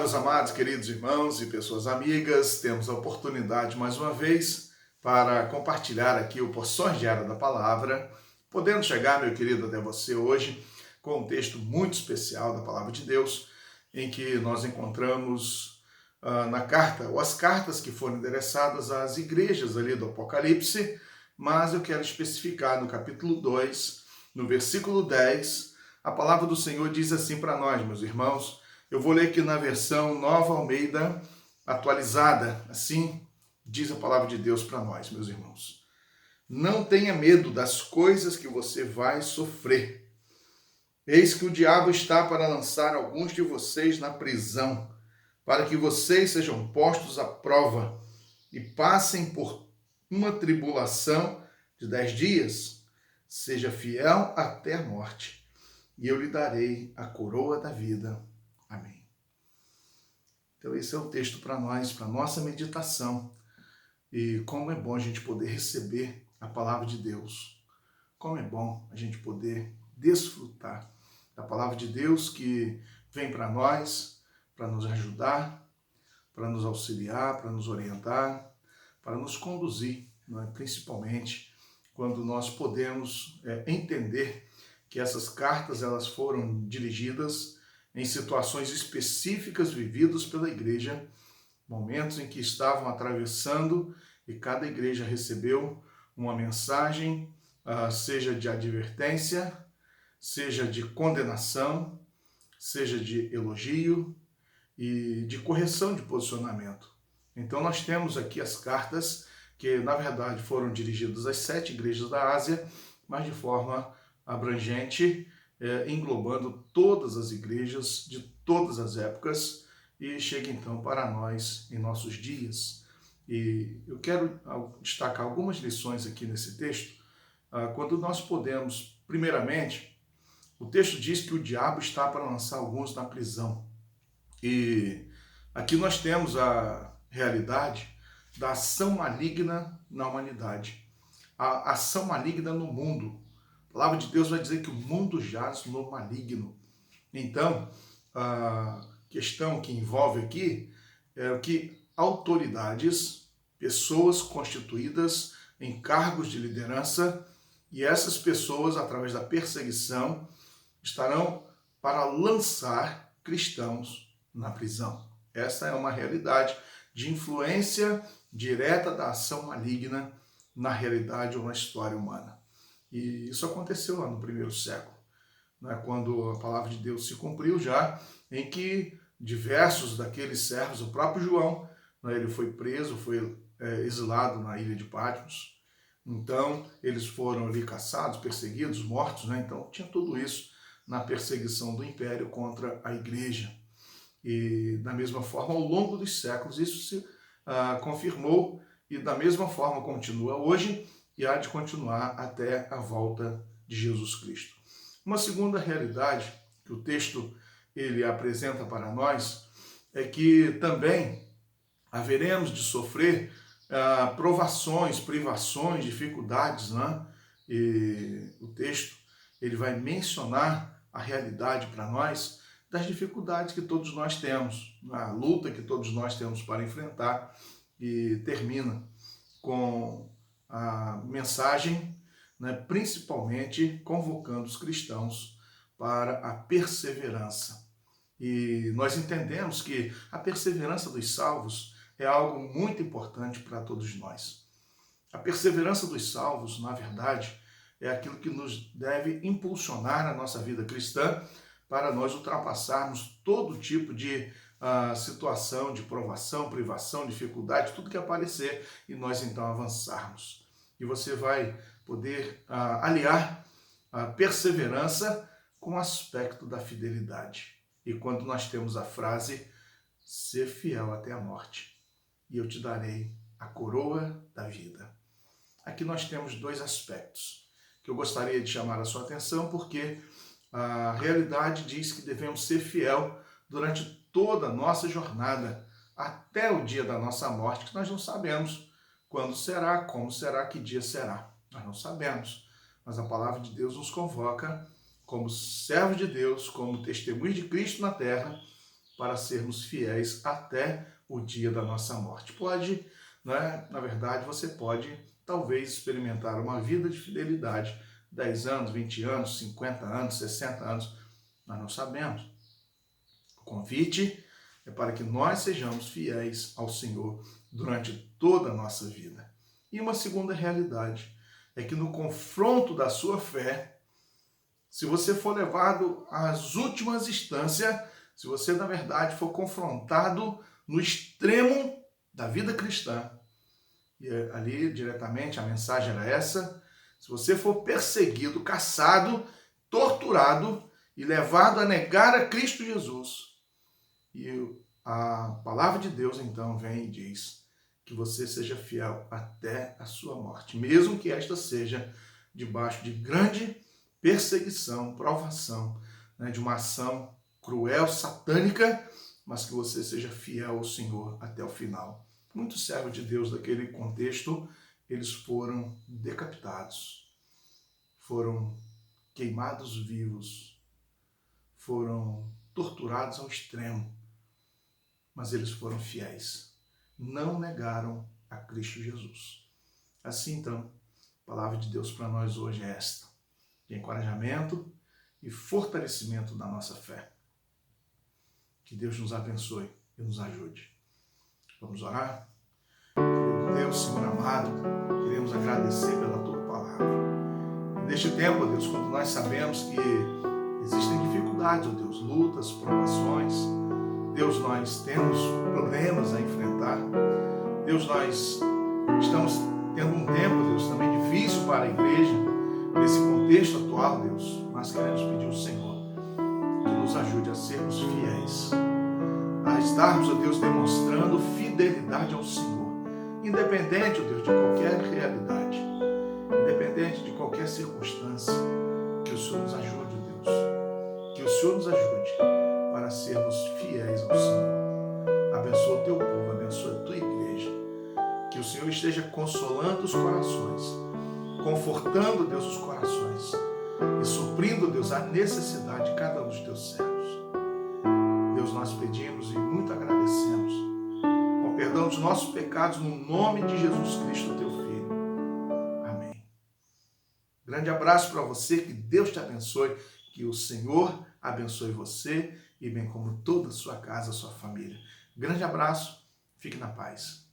meus amados, queridos irmãos e pessoas amigas, temos a oportunidade mais uma vez para compartilhar aqui o Porções Diárias da Palavra, podendo chegar, meu querido, até você hoje com um texto muito especial da Palavra de Deus, em que nós encontramos na carta, ou as cartas que foram endereçadas às igrejas ali do Apocalipse, mas eu quero especificar no capítulo 2, no versículo 10, a palavra do Senhor diz assim para nós, meus irmãos. Eu vou ler aqui na versão Nova Almeida atualizada. Assim diz a palavra de Deus para nós, meus irmãos. Não tenha medo das coisas que você vai sofrer. Eis que o diabo está para lançar alguns de vocês na prisão, para que vocês sejam postos à prova e passem por uma tribulação de 10 dias. Seja fiel até a morte, e eu lhe darei a coroa da vida. Amém. Então esse é o texto para nós, para nossa meditação. E como é bom a gente poder receber a palavra de Deus. Como é bom a gente poder desfrutar da palavra de Deus que vem para nós, para nos ajudar, para nos auxiliar, para nos orientar, para nos conduzir, não é? Principalmente quando nós podemos entender que essas cartas elas foram dirigidas em situações específicas vividas pela igreja, momentos em que estavam atravessando e cada igreja recebeu uma mensagem, seja de advertência, seja de condenação, seja de elogio e de correção de posicionamento. Então nós temos aqui as cartas que na verdade foram dirigidas às 7 igrejas da Ásia, mas de forma abrangente, englobando todas as igrejas de todas as épocas e chega então para nós em nossos dias. E eu quero destacar algumas lições aqui nesse texto, quando nós podemos, primeiramente, o texto diz que o diabo está para lançar alguns na prisão. E aqui nós temos a realidade da ação maligna na humanidade, a ação maligna no mundo. A palavra de Deus vai dizer que o mundo jaz no maligno. Então, a questão que envolve aqui é que autoridades, pessoas constituídas em cargos de liderança, e essas pessoas, através da perseguição, estarão para lançar cristãos na prisão. Essa é uma realidade de influência direta da ação maligna na realidade ou na história humana. E isso aconteceu lá no primeiro século, né, quando a palavra de Deus se cumpriu já, em que diversos daqueles servos, o próprio João, né, ele foi preso, foi exilado na ilha de Patmos. Então, eles foram ali caçados, perseguidos, mortos, né? Então, tinha tudo isso na perseguição do império contra a igreja. E da mesma forma, ao longo dos séculos, isso se confirmou e da mesma forma continua hoje e há de continuar até a volta de Jesus Cristo. Uma segunda realidade que o texto ele apresenta para nós é que também haveremos de sofrer provações, privações, dificuldades, né? E o texto ele vai mencionar a realidade para nós das dificuldades que todos nós temos, a luta que todos nós temos para enfrentar, e termina com a mensagem, né, principalmente convocando os cristãos para a perseverança. E nós entendemos que a perseverança dos salvos é algo muito importante para todos nós. A perseverança dos salvos, na verdade, é aquilo que nos deve impulsionar na nossa vida cristã para nós ultrapassarmos todo tipo de situação de provação, privação, dificuldade, tudo que aparecer e nós então avançarmos. E você vai poder aliar a perseverança com o aspecto da fidelidade. E quando nós temos a frase, ser fiel até a morte, e eu te darei a coroa da vida. Aqui nós temos 2 aspectos que eu gostaria de chamar a sua atenção, porque a realidade diz que devemos ser fiel durante toda a nossa jornada, até o dia da nossa morte, que nós não sabemos quando será, como será, que dia será. Nós não sabemos, mas a palavra de Deus nos convoca como servos de Deus, como testemunhos de Cristo na terra, para sermos fiéis até o dia da nossa morte. Pode, né? Na verdade, você pode talvez experimentar uma vida de fidelidade, 10 anos, 20 anos, 50 anos, 60 anos, nós não sabemos. O convite é para que nós sejamos fiéis ao Senhor durante toda a nossa vida. E uma segunda realidade é que no confronto da sua fé, se você for levado às últimas instâncias, se você, na verdade, for confrontado no extremo da vida cristã, e ali diretamente a mensagem era essa, se você for perseguido, caçado, torturado e levado a negar a Cristo Jesus, e a palavra de Deus então vem e diz que você seja fiel até a sua morte, mesmo que esta seja debaixo de grande perseguição, provação, né, de uma ação cruel, satânica, mas que você seja fiel ao Senhor até o final. Muitos servos de Deus daquele contexto, eles foram decapitados, foram queimados vivos, foram torturados ao extremo, mas eles foram fiéis, não negaram a Cristo Jesus. Assim, então, a palavra de Deus para nós hoje é esta, de encorajamento e fortalecimento da nossa fé. Que Deus nos abençoe e nos ajude. Vamos orar? Querido Deus, Senhor amado, queremos agradecer pela Tua palavra. E neste tempo, Deus, quando nós sabemos que existem dificuldades, ó Deus, lutas, provações, Deus, nós temos problemas a enfrentar, Deus, nós estamos tendo um tempo, Deus, também difícil para a igreja, nesse contexto atual, Deus, mas queremos pedir ao Senhor que nos ajude a sermos fiéis, a estarmos, ó Deus, demonstrando fidelidade ao Senhor, independente, ó Deus, de qualquer realidade, independente de qualquer circunstância, que o Senhor nos ajude, ó Deus, que o Senhor nos ajude para sermos fiéis ao Senhor. Abençoa o Teu povo, abençoa a Tua igreja, que o Senhor esteja consolando os corações, confortando, Deus, os corações e suprindo, Deus, a necessidade de cada um dos Teus servos. Deus, nós pedimos e muito agradecemos, com perdão dos nossos pecados, no nome de Jesus Cristo, Teu Filho. Amém. Grande abraço para você, que Deus te abençoe, que o Senhor abençoe você e bem como toda a sua casa, a sua família. Grande abraço, fique na paz.